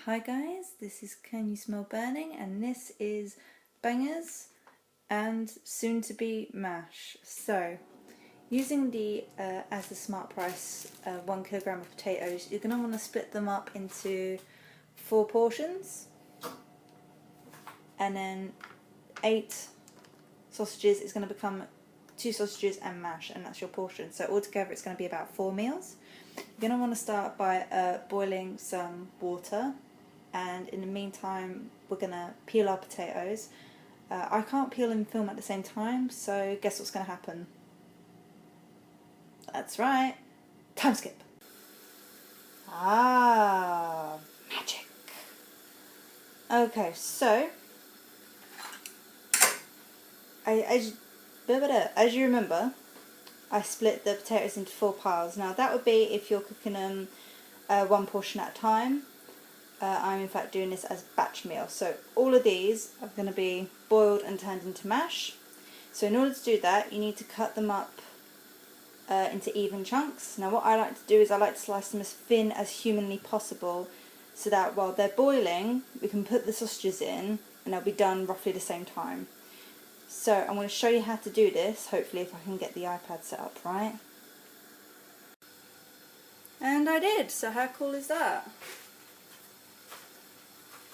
Hi guys, this is Can You Smell Burning, and this is bangers and soon to be mash. So using the Asda Smart Price 1 kilogram of potatoes, you're going to want to split them up into 4 portions, and then 8 sausages is going to become 2 sausages and mash, and that's your portion. So altogether it's going to be about 4 meals. You're going to want to start by boiling some water, and in the meantime we're going to peel our potatoes. I can't peel and film at the same time, so guess what's going to happen? That's right, time skip. Ah, magic. Okay, so as you remember, I split the potatoes into 4 piles. Now that would be if you're cooking them 1 portion at a time. I'm in fact doing this as a batch meal. So all of these are going to be boiled and turned into mash. So in order to do that, you need to cut them up into even chunks. Now what I like to do is I like to slice them as thin as humanly possible, so that while they're boiling we can put the sausages in and they'll be done roughly the same time. So I'm going to show you how to do this, hopefully if I can get the iPad set up right. And I did, so how cool is that?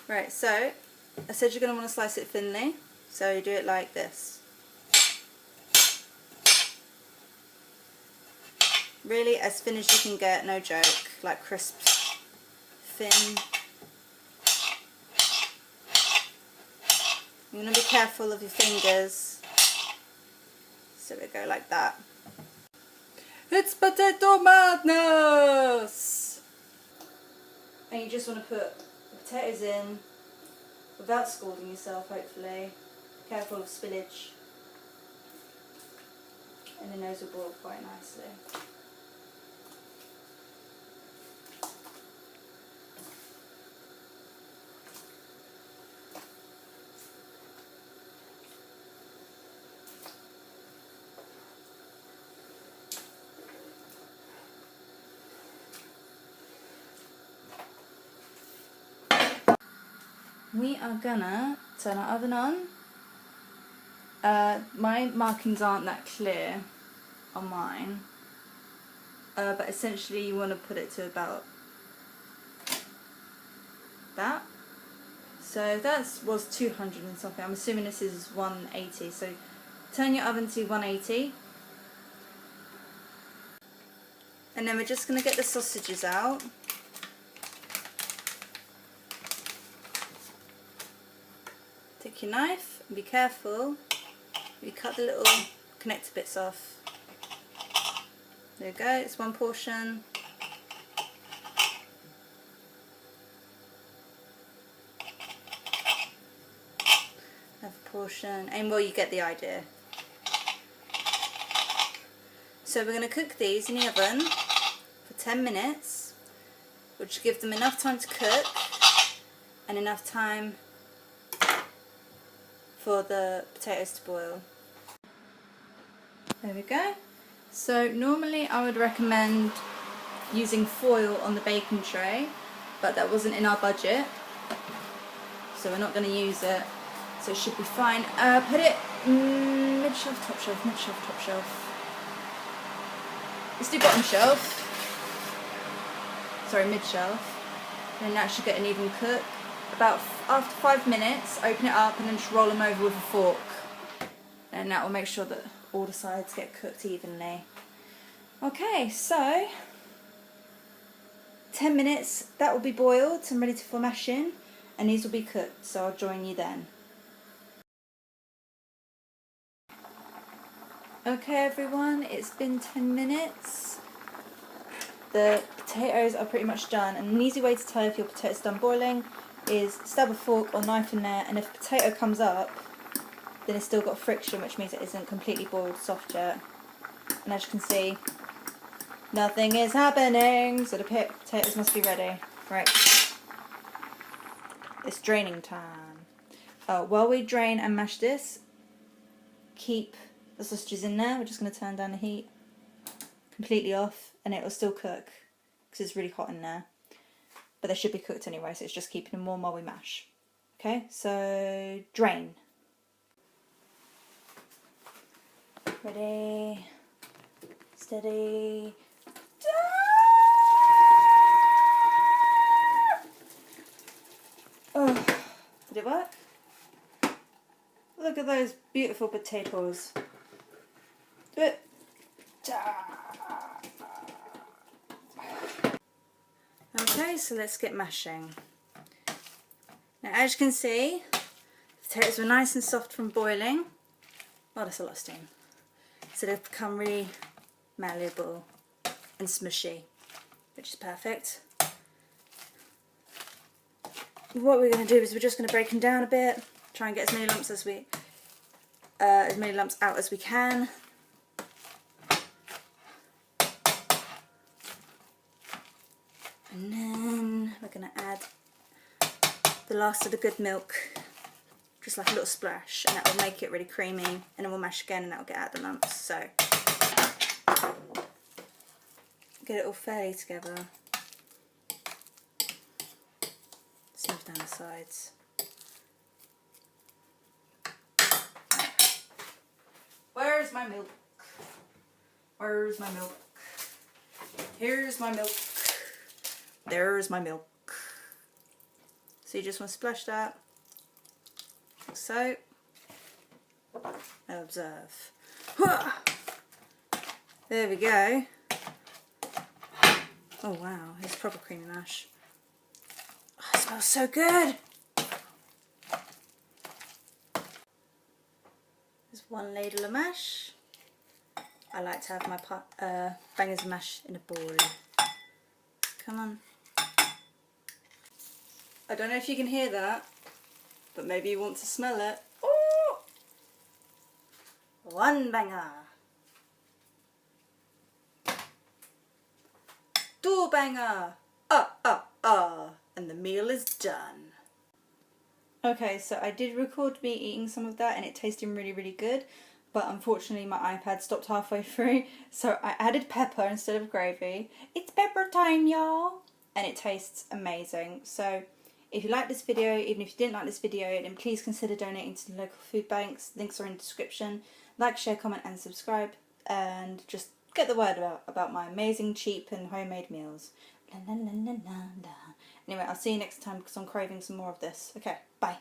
Right, so I said you're going to want to slice it thinly, so you do it like this. Really as thin as you can get, no joke, like crisp, thin. You're going to be careful of your fingers, so we go like that. It's potato madness! And you just want to put the potatoes in without scalding yourself, hopefully. Careful of spillage. And then those will boil quite nicely. We are gonna turn our oven on. My markings aren't that clear on mine, but essentially you want to put it to about that. So that was 200 and something. I'm assuming this is 180. So turn your oven to 180. And then we're just going to get the sausages out. Take your knife and be careful. You cut the little connector bits off. There you go, it's 1 portion. Another portion, and well, you get the idea. So we're going to cook these in the oven for 10 minutes, which will give them enough time to cook and enough time for the potatoes to boil. There we go. So normally I would recommend using foil on the baking tray, but that wasn't in our budget, so we're not going to use it. So it should be fine. Put it mid shelf, top shelf, mid shelf, top shelf. Let's do bottom shelf. Sorry, mid shelf. And that should get an even cook. About after 5 minutes, open it up and then just roll them over with a fork, and that will make sure that all the sides get cooked evenly. Okay, so 10 minutes, that will be boiled and ready to mash in, and these will be cooked, so I'll join you then. Okay everyone, it's been 10 minutes. The potatoes are pretty much done, and an easy way to tell if your potatoes are done boiling is stab a fork or knife in there, and if a potato comes up, then it's still got friction, which means it isn't completely boiled soft yet. And as you can see, nothing is happening, so the potatoes must be ready. Right, it's draining time. While we drain and mash this, keep the sausages in there. We're just going to turn down the heat completely off, and it will still cook because it's really hot in there. but they should be cooked anyway, so it's just keeping them warm while we mash. Okay, so drain. Ready, steady. Oh, did it work? Look at those beautiful potatoes. Okay, so let's get mashing. Now, as you can see, the potatoes were nice and soft from boiling. Oh, that's a lot of steam. So they've become really malleable and smushy, which is perfect. What we're going to do is we're just going to break them down a bit, try and get as many lumps out as we can. And then we're going to add the last of the good milk, just like a little splash, and that will make it really creamy, and then we'll mash again and that will get out the lumps. So get it all fairly together. Smooth down the sides. Where's my milk? Where's my milk? Here's my milk. There's my milk. So you just want to splash that, like so, and observe. There we go. Oh wow, it's proper creamy mash. Oh, it smells so good. There's one ladle of mash. I like to have my bangers and mash in a bowl. Come on. I don't know if you can hear that, but maybe you want to smell it. Ooh! One banger. Two banger. And the meal is done. Okay, so I did record me eating some of that and it tasted really, really good. But unfortunately my iPad stopped halfway through, so I added pepper instead of gravy. It's pepper time, y'all! And it tastes amazing. So if you like this video, even if you didn't like this video, then please consider donating to the local food banks. Links are in the description. Like, share, comment and subscribe. And just get the word about my amazing, cheap and homemade meals. La, la, la, la, la, la. Anyway, I'll see you next time because I'm craving some more of this. Okay, bye.